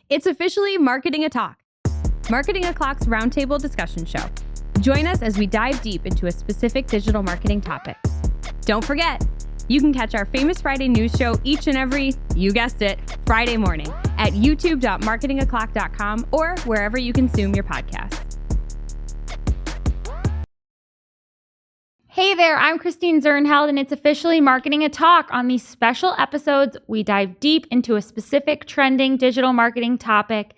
It's officially Marketing a Talk, Marketing O'Clock's roundtable discussion show. Join us as we dive deep into a specific digital marketing topic. Don't forget, you can catch our Famous Friday news show each and every, you guessed it, Friday morning at youtube.marketingoclock.com or wherever you consume your podcasts. Hey there, I'm Christine Zernheld, and it's officially Marketing a Talk. On these special episodes, we dive deep into a specific trending digital marketing topic.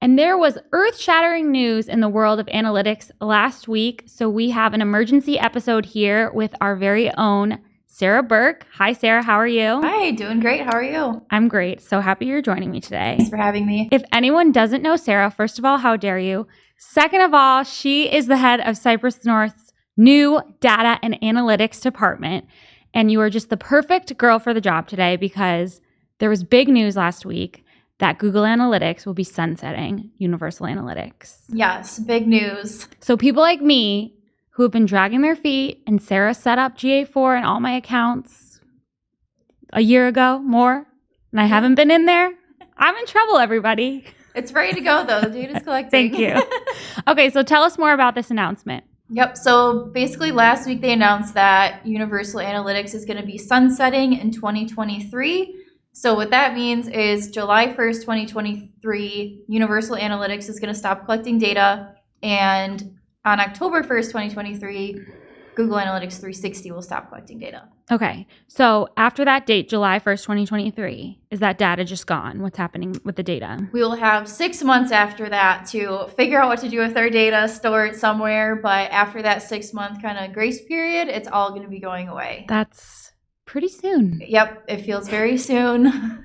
And there was earth-shattering news in the world of analytics last week. So we have an emergency episode here with our very own Sarah Burke. Hi, Sarah. How are you? Hi, doing great. How are you? I'm great. So happy you're joining me today. Thanks for having me. If anyone doesn't know Sarah, first of all, how dare you? Second of all, she is the head of Cypress North's new data and analytics department. And you are just the perfect girl for the job today because there was big news last week that Google Analytics will be sunsetting Universal Analytics. Yes, big news. So people like me who have been dragging their feet, and Sarah set up GA4 and all my accounts a year ago, more, and I haven't been in there. I'm in trouble, everybody. It's ready to go, though. The data's collecting. Thank you. Okay, so tell us more about this announcement. Yep. So basically last week they announced that Universal Analytics is going to be sunsetting in 2023. So what that means is July 1st, 2023, Universal Analytics is going to stop collecting data. And on October 1st, 2023, Google Analytics 360 will stop collecting data. Okay. So after that date, July 1st, 2023, is that data just gone? What's happening with the data? We will have 6 months after that to figure out what to do with our data, store it somewhere. But after that 6-month kind of grace period, it's all going to be going away. That's pretty soon. Yep. It feels very soon.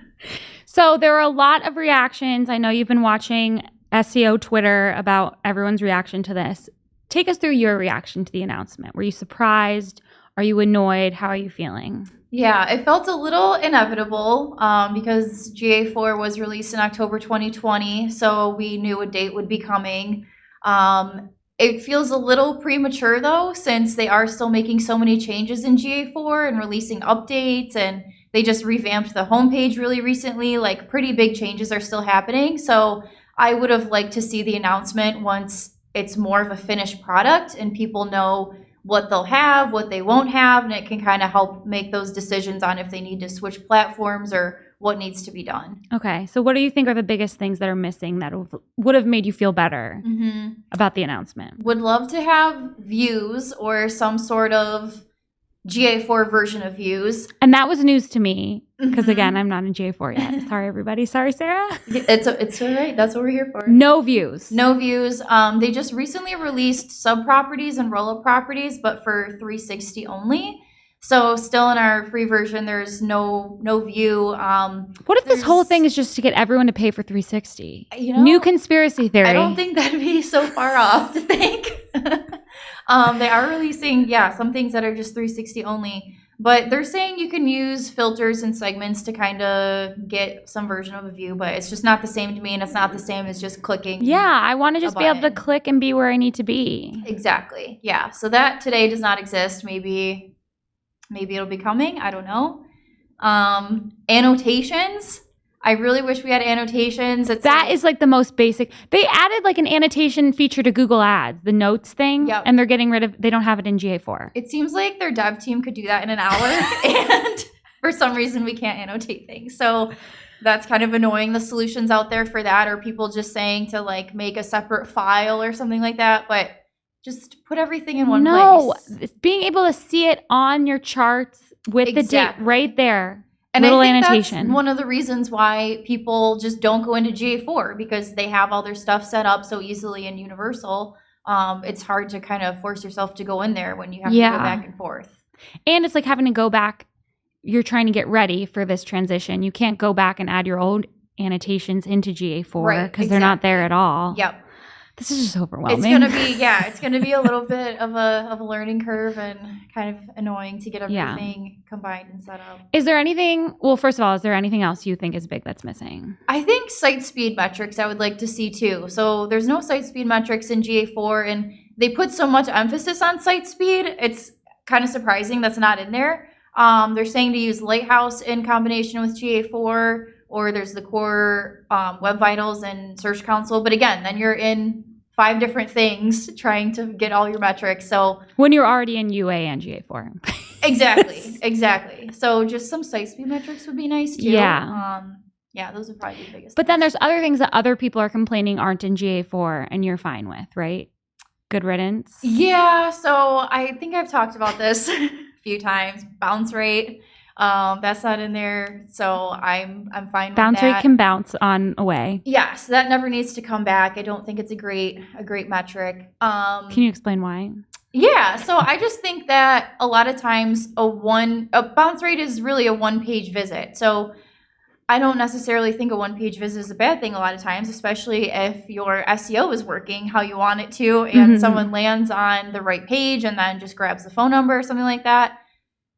So there were a lot of reactions. I know you've been watching SEO Twitter about everyone's reaction to this. Take us through your reaction to the announcement. Were you surprised? Are you annoyed? How are you feeling? Yeah, it felt a little inevitable because GA4 was released in October 2020, so we knew a date would be coming. It feels a little premature, though, since they are still making so many changes in GA4 and releasing updates, and they just revamped the homepage really recently. Like, pretty big changes are still happening. So I would have liked to see the announcement once it's more of a finished product and people know what they'll have, what they won't have, and it can kind of help make those decisions on if they need to switch platforms or what needs to be done. Okay. So what do you think are the biggest things that are missing that would have made you feel better about the announcement? Would love to have views or some sort of GA4 version of views. And that was news to me because, again, I'm not in GA4 yet. Sorry, everybody. Sorry, Sarah. It's all right. That's what we're here for. No views. No views. They just recently released sub-properties and roll-up properties, but for 360 only. So still in our free version, there's no view. What if this whole thing is just to get everyone to pay for 360? New conspiracy theory. I don't think that'd be so far off to think. They are releasing, some things that are just 360 only, but they're saying you can use filters and segments to kind of get some version of a view, but it's just not the same to me, and it's not the same as just clicking. Yeah, I want to just be able to click and be where I need to be. Exactly. Yeah. So that today does not exist. Maybe it'll be coming. I don't know. Annotations. I really wish we had annotations. That is like the most basic. They added like an annotation feature to Google Ads, the notes thing, and they're getting rid of, they don't have it in GA4. It seems like their dev team could do that in an hour, and for some reason we can't annotate things. So that's kind of annoying. The solutions out there for that are people just saying to like make a separate file or something like that, but just put everything in one place. No, being able to see it on your charts with the date right there. And little I think annotation. That's one of the reasons why people just don't go into GA4 because they have all their stuff set up so easily in Universal. It's hard to kind of force yourself to go in there when you have to go back and forth. And it's like having to go back. You're trying to get ready for this transition. You can't go back and add your old annotations into GA4 because they're not there at all. Yep. This is just overwhelming. It's gonna be a little bit of a learning curve and kind of annoying to get everything combined and set up. Is there anything? Well, first of all, is there anything else you think is big that's missing? I think site speed metrics I would like to see too. So there's no site speed metrics in GA4, and they put so much emphasis on site speed. It's kind of surprising that's not in there. They're saying to use Lighthouse in combination with GA4 or there's the core web vitals and search console. But again, then you're in 5 different things trying to get all your metrics. So when you're already in UA and GA4. Exactly. So just some site speed metrics would be nice too. Yeah, those would probably be the biggest. But then there's other things that other people are complaining aren't in GA4 and you're fine with, right? Good riddance. Yeah, so I think I've talked about this a few times. Bounce rate, that's not in there, so I'm fine with that. Bounce rate can bounce on away. Yes, that never needs to come back. I don't think it's a great metric. Can you explain why? Yeah, so I just think that a lot of times a bounce rate is really a one-page visit. So I don't necessarily think a one-page visit is a bad thing a lot of times, especially if your SEO is working how you want it to and someone lands on the right page and then just grabs the phone number or something like that,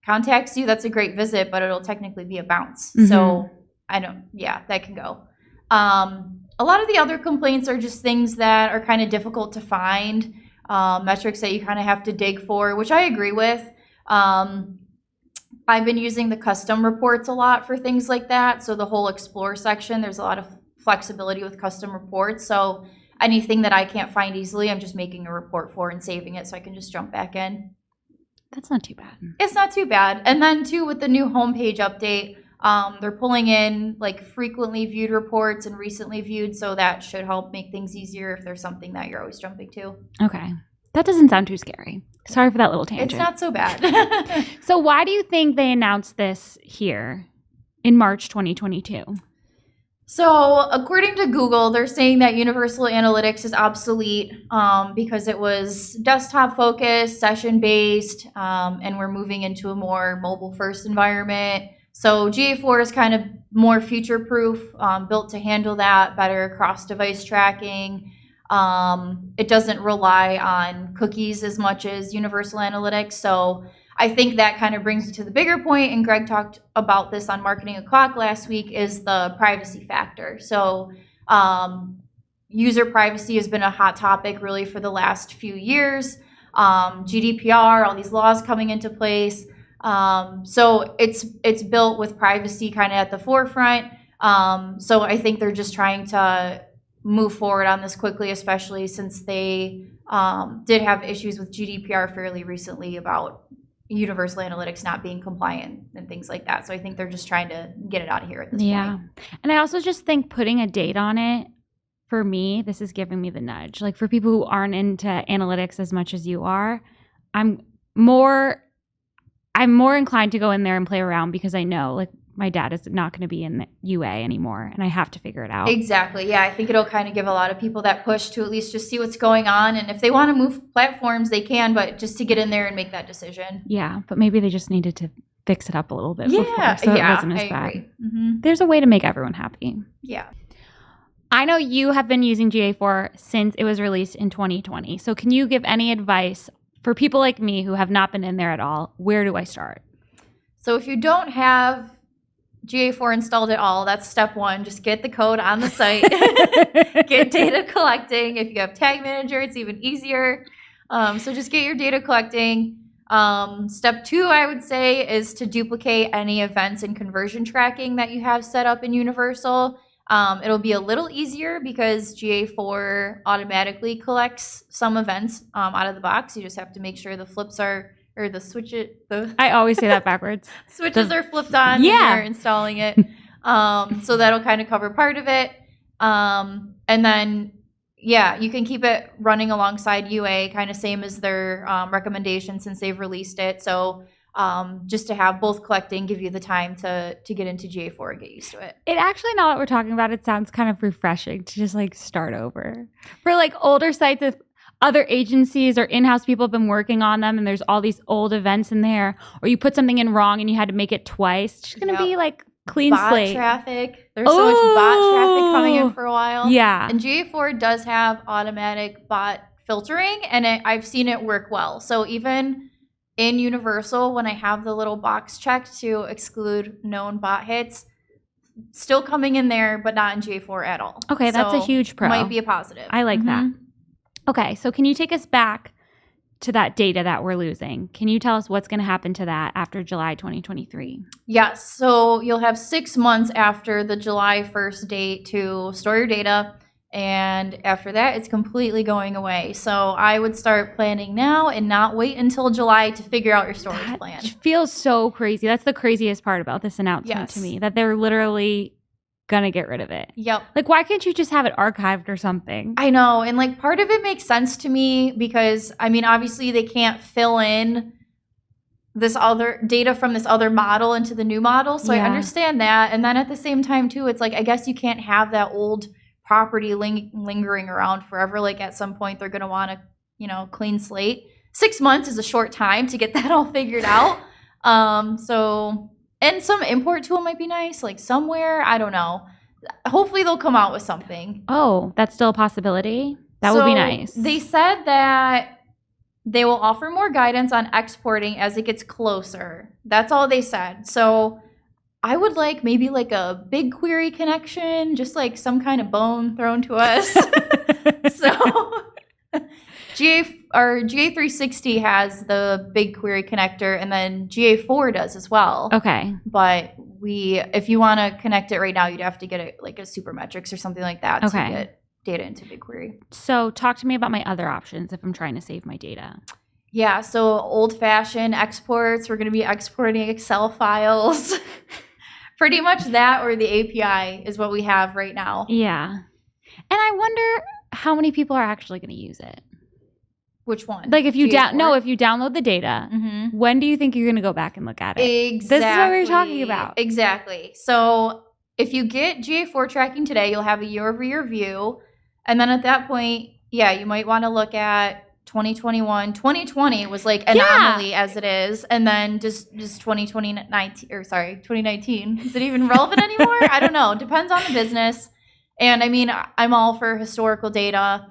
contacts you. That's a great visit, but it'll technically be a bounce. So that can go. A lot of the other complaints are just things that are kind of difficult to find, metrics that you kind of have to dig for, which I agree with. I've been using the custom reports a lot for things like that. So the whole explore section, there's a lot of flexibility with custom reports. So anything that I can't find easily, I'm just making a report for and saving it so I can just jump back in. That's not too bad. It's not too bad. And then too, with the new homepage update, they're pulling in like frequently viewed reports and recently viewed. So that should help make things easier if there's something that you're always jumping to. Okay. That doesn't sound too scary. Sorry for that little tangent. It's not so bad. So why do you think they announced this here in March 2022? So according to Google, they're saying that Universal Analytics is obsolete because it was desktop focused, session based, and we're moving into a more mobile first environment. So GA4 is kind of more future proof, built to handle that, better cross device tracking. It doesn't rely on cookies as much as Universal Analytics. So I think that kind of brings me to the bigger point, and Greg talked about this on Marketing O'Clock last week, is the privacy factor. So user privacy has been a hot topic really for the last few years. GDPR, all these laws coming into place. So it's built with privacy kind of at the forefront. So I think they're just trying to move forward on this quickly, especially since they did have issues with GDPR fairly recently about Universal Analytics not being compliant and things like that. So I think they're just trying to get it out of here at this point. And I also just think putting a date on it, for me, this is giving me the nudge. Like for people who aren't into analytics as much as you are, I'm more inclined to go in there and play around because I know like my dad is not going to be in the UA anymore and I have to figure it out. Exactly. Yeah, I think it'll kind of give a lot of people that push to at least just see what's going on. And if they want to move platforms, they can, but just to get in there and make that decision. Yeah, but maybe they just needed to fix it up a little bit before so it wasn't as bad. Agree. Mm-hmm. There's a way to make everyone happy. Yeah. I know you have been using GA4 since it was released in 2020. So can you give any advice for people like me who have not been in there at all? Where do I start? So if you don't have GA4 installed at all, that's step one. Just get the code on the site. Get data collecting. If you have Tag Manager, it's even easier. So just get your data collecting. Step two, I would say, is to duplicate any events and conversion tracking that you have set up in Universal. It'll be a little easier because GA4 automatically collects some events out of the box. You just have to make sure the flips are, or the switches. I always say that backwards. Switches are flipped on when you're installing it. So that'll kind of cover part of it. And then, you can keep it running alongside UA, kind of same as their recommendation since they've released it. So just to have both collecting, give you the time to get into GA4 and get used to it. It actually, now that we're talking about it, sounds kind of refreshing to just like start over. For like older sites, if other agencies or in-house people have been working on them and there's all these old events in there, or you put something in wrong and you had to make it twice, it's just going to be like clean slate. Traffic. There's so much bot traffic coming in for a while. Yeah. And GA4 does have automatic bot filtering, and I've seen it work well. So even in Universal, when I have the little box checked to exclude known bot hits, still coming in there, but not in GA4 at all. Okay, that's a huge pro. Might be a positive. I like that. Okay, so can you take us back to that data that we're losing. Can you tell us what's going to happen to that after July 2023? Yes. So you'll have 6 months after the July 1st date to store your data. And after that, it's completely going away. So I would start planning now and not wait until July to figure out your storage plan. That feels so crazy. That's the craziest part about this announcement to me, that they're literally going to get rid of it. Yep. Like, why can't you just have it archived or something? I know. And like part of it makes sense to me because, I mean, obviously they can't fill in this other data from this other model into the new model. So I understand that. And then at the same time too, it's like, I guess you can't have that old property lingering around forever. Like at some point they're going to want a, clean slate. 6 months is a short time to get that all figured out. And some import tool might be nice, like somewhere, I don't know. Hopefully they'll come out with something. Oh, that's still a possibility? That would be nice. They said that they will offer more guidance on exporting as it gets closer. That's all they said. So I would like maybe like a BigQuery connection, just like some kind of bone thrown to us. So GA360 has the BigQuery connector, and then GA4 does as well. Okay. But if you want to connect it right now, you'd have to get it like a Supermetrics or something like that to get data into BigQuery. So talk to me about my other options if I'm trying to save my data. Yeah, so old-fashioned exports, we're going to be exporting Excel files. Pretty much that or the API is what we have right now. Yeah. And I wonder how many people are actually going to use it. Which one? Like if you download the data, when do you think you're going to go back and look at it? Exactly. This is what we were talking about. Exactly. So if you get GA4 tracking today, you'll have a year-over-year view. And then at that point, you might want to look at 2021. 2020 was like anomaly as it is. And then just 2019. Is it even relevant anymore? I don't know. Depends on the business. And I mean, I'm all for historical data.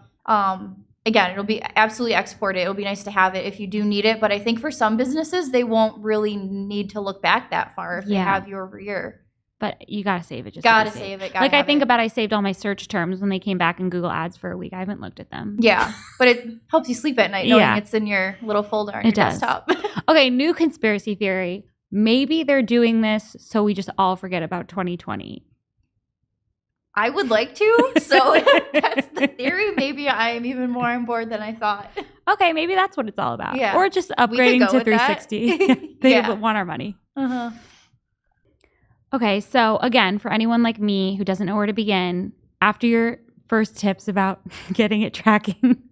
Again, it'll be absolutely exported. It'll be nice to have it if you do need it. But I think for some businesses, they won't really need to look back that far if they have year over year. But you got to save it. Gotta save it. Like I think about I saved all my search terms when they came back in Google Ads for a week. I haven't looked at them. Yeah, but it helps you sleep at night knowing it's in your little folder on your desktop. Okay, new conspiracy theory. Maybe they're doing this so we just all forget about 2020. I would like to. So if that's the theory, maybe I'm even more on board than I thought. Okay, maybe that's what it's all about. Yeah. Or just upgrading to 360. They want our money. Uh-huh. Okay, so again, for anyone like me who doesn't know where to begin, after your first tips about getting it tracking,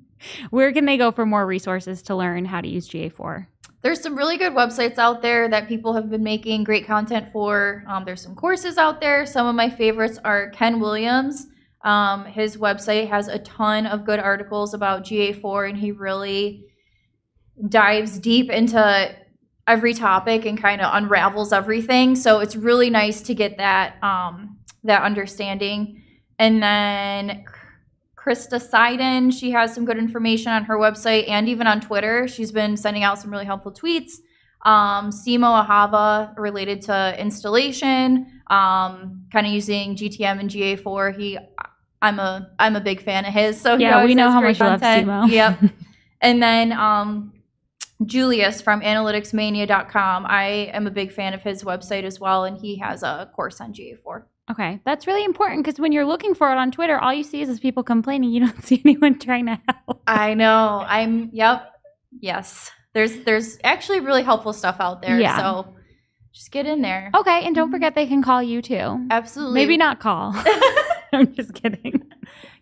where can they go for more resources to learn how to use GA4? There's some really good websites out there that people have been making great content for. There's some courses out there. Some of my favorites are Ken Williams. His website has a ton of good articles about GA4, and he really dives deep into every topic and kind of unravels everything. So it's really nice to get that understanding. And then Krista Seiden, she has some good information on her website and even on Twitter. She's been sending out some really helpful tweets. Simo Ahava related to installation, kind of using GTM and GA4. I'm a big fan of his. So we know how much you love Simo. Yep. And then Julius from analyticsmania.com. I am a big fan of his website as well, and he has a course on GA4. Okay, that's really important because when you're looking for it on Twitter, all you see is people complaining. You don't see anyone trying to help. I know. Yes. There's actually really helpful stuff out there. Yeah. So just get in there. Okay, and don't forget they can call you too. Absolutely. Maybe not call. I'm just kidding.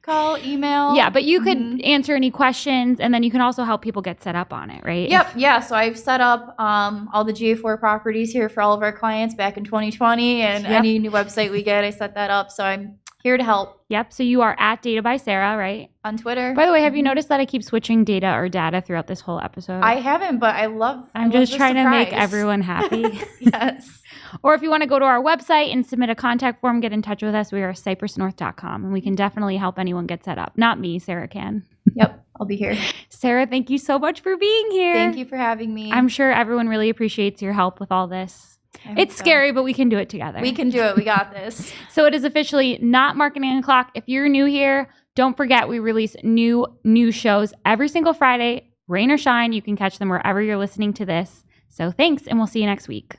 Call, email. Yeah, but you could answer any questions, and then you can also help people get set up on it, right? Yep. Yeah. So I've set up all the GA4 properties here for all of our clients back in 2020, and any new website we get, I set that up. So I'm here to help. Yep. So you are at Data by Sarah, right? On Twitter. By the way, have you noticed that I keep switching data throughout this whole episode? I haven't, but I'm just trying to make everyone happy. Yes. Or if you want to go to our website and submit a contact form, get in touch with us. We are cypressnorth.com, and we can definitely help anyone get set up. Not me, Sarah can. Yep, I'll be here. Sarah, thank you so much for being here. Thank you for having me. I'm sure everyone really appreciates your help with all this. It's scary, but we can do it together. We can do it. We got this. So it is officially not Marketing O'Clock. If you're new here, don't forget we release new shows every single Friday Rain or shine, you can catch them wherever you're listening to this. So thanks, and we'll see you next week.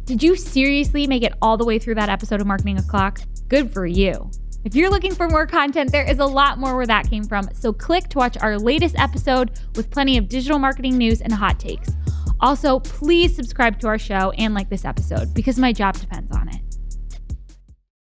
Did you seriously make it all the way through that episode of Marketing O'Clock? Good for you. If you're looking for more content, there is a lot more where that came from. So click to watch our latest episode with plenty of digital marketing news and hot takes. Also, please subscribe to our show and like this episode because my job depends on it.